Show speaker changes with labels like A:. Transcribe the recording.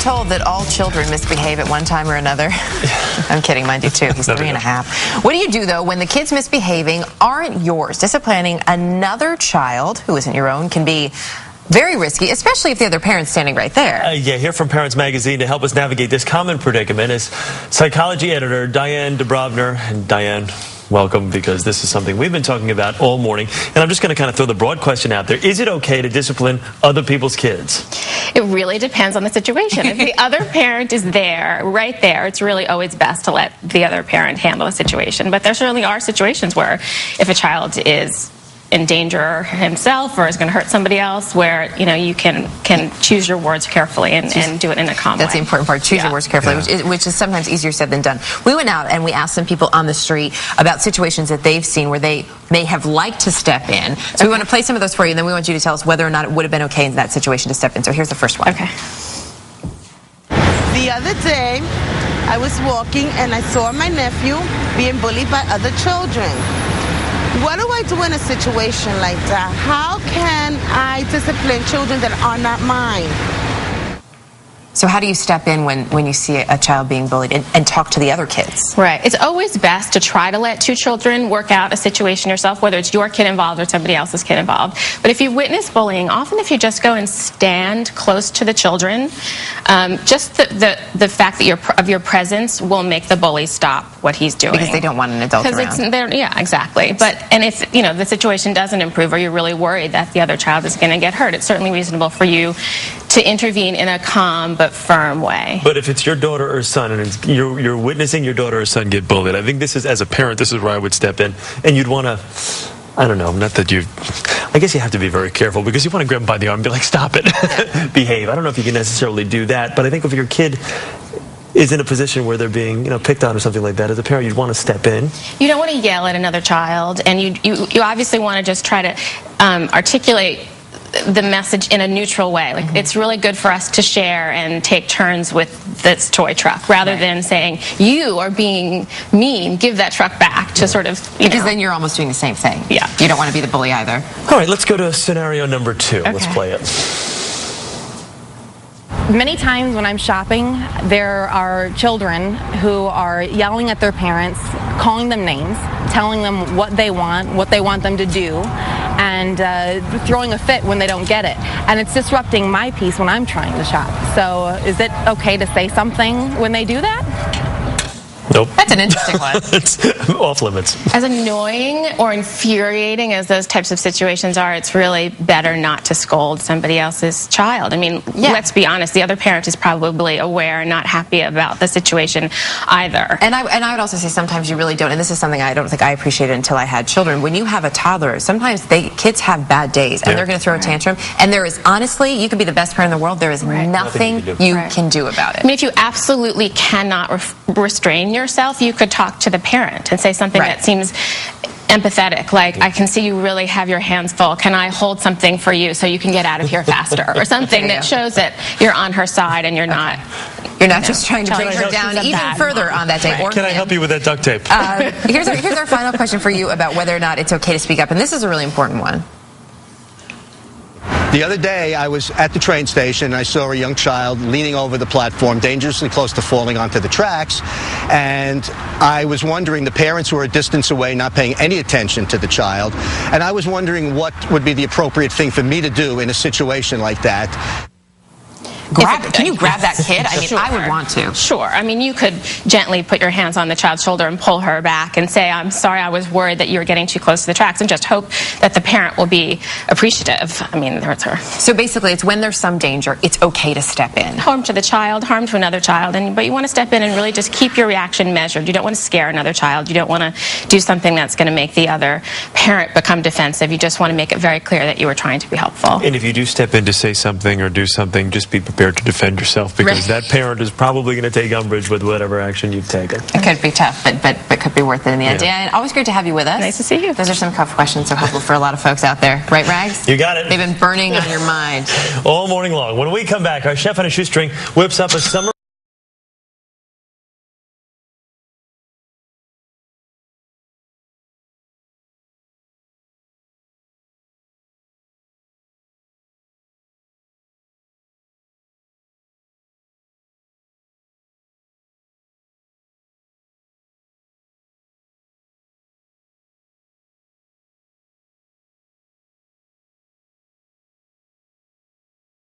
A: told that all children misbehave at one time or another? I'm kidding, mine do too. He's 3.5. What do you do, though, when the kids misbehaving aren't yours? Disciplining another child who isn't your own can be very risky, especially if the other parent's standing right there.
B: Yeah, here from Parents Magazine to help us navigate this common predicament is psychology editor Diane Dubrovner. And Diane, welcome, because this is something we've been talking about all morning. And I'm just going to kind of throw the broad question out there. Is it okay to discipline other people's kids?
C: It really depends on the situation. If the other parent is there, right there, it's really always best to let the other parent handle the situation. But there certainly are situations where if a child is in danger himself or is going to hurt somebody else, where you can choose your words carefully and do it in a calm way.
A: That's the important part. Choose your words carefully, which is sometimes easier said than done. We went out and we asked some people on the street about situations that they've seen where they may have liked to step in. So we want to play some of those for you, and then we want you to tell us whether or not it would have been okay in that situation to step in. So here's the first one.
C: Okay.
D: The other day, I was walking and I saw my nephew being bullied by other children. What do I do in a situation like that? How can I discipline children that are not mine?
A: So how do you step in when you see a child being bullied and talk to the other kids?
C: Right. It's always best to try to let two children work out a situation yourself, whether it's your kid involved or somebody else's kid involved. But if you witness bullying, often if you just go and stand close to the children, just the fact that of your presence will make the bully stop what he's doing.
A: Because they don't want an adult around.
C: Yeah, exactly. And if the situation doesn't improve, or you're really worried that the other child is going to get hurt, it's certainly reasonable for you to intervene in a calm but firm way.
B: But if it's your daughter or son and you're witnessing your daughter or son get bullied, I think this is, as a parent, this is where I would step in. And you'd want to, I don't know, not that I guess you have to be very careful, because you want to grab them by the arm and be like, stop it, behave. I don't know if you can necessarily do that, but I think if your kid is in a position where they're being, picked on or something like that, as a parent, you'd want to step in.
C: You don't want to yell at another child, and you obviously want to just try to articulate the message in a neutral way. Like, it's really good for us to share and take turns with this toy truck, rather than saying, you are being mean, give that truck back, to sort of,
A: Because then you're almost doing the same thing.
C: Yeah.
A: You don't want to be the bully either.
B: All right, let's go to scenario number 2.
C: Okay.
B: Let's play it.
E: Many times when I'm shopping, there are children who are yelling at their parents, calling them names, telling them what they want them to do, and throwing a fit when they don't get it. And it's disrupting my peace when I'm trying to shop. So is it okay to say something when they do that?
B: Nope.
A: That's an interesting one.
B: It's off limits.
C: As annoying or infuriating as those types of situations are, it's really better not to scold somebody else's child. I mean, let's be honest, the other parent is probably aware and not happy about the situation either.
A: And I would also say sometimes you really don't, and this is something I don't think I appreciated until I had children. When you have a toddler, sometimes kids have bad days, and they're going to throw a tantrum, and there is, honestly, you could be the best parent in the world, there is nothing you can do about it.
C: I mean, if you absolutely cannot restrain yourself, you could talk to the parent and say something that seems empathetic, like, I can see you really have your hands full. Can I hold something for you so you can get out of here faster? Or something that shows that you're on her side and you're not
A: just trying to bring her down even further on that day. Or
B: can I help you with that duct tape?
A: Here's our final question for you about whether or not it's okay to speak up, and this is a really important one.
F: The other day, I was at the train station, and I saw a young child leaning over the platform, dangerously close to falling onto the tracks, and I was wondering, the parents were a distance away, not paying any attention to the child, and I was wondering what would be the appropriate thing for me to do in a situation like that.
A: Can you grab that kid? I mean, I would want to.
C: Sure. I mean, you could gently put your hands on the child's shoulder and pull her back and say, I'm sorry, I was worried that you were getting too close to the tracks, and just hope that the parent will be appreciative. I mean, that's her.
A: So basically, it's when there's some danger, it's okay to step in.
C: Harm to the child, harm to another child, but you want to step in and really just keep your reaction measured. You don't want to scare another child. You don't want to do something that's going to make the other parent become defensive. You just want to make it very clear that you were trying to be helpful.
B: And if you do step in to say something or do something, just be prepared to defend yourself, because that parent is probably going to take umbrage with whatever action you've taken.
A: It could be tough, but could be worth it in the end. Dan, always great to have you with us.
C: Nice to see you.
A: Those are some tough questions, so helpful for a lot of folks out there. Right, Rags?
B: You got it.
A: They've been burning on your mind
B: all morning long. When we come back, our chef on a shoestring whips up a summer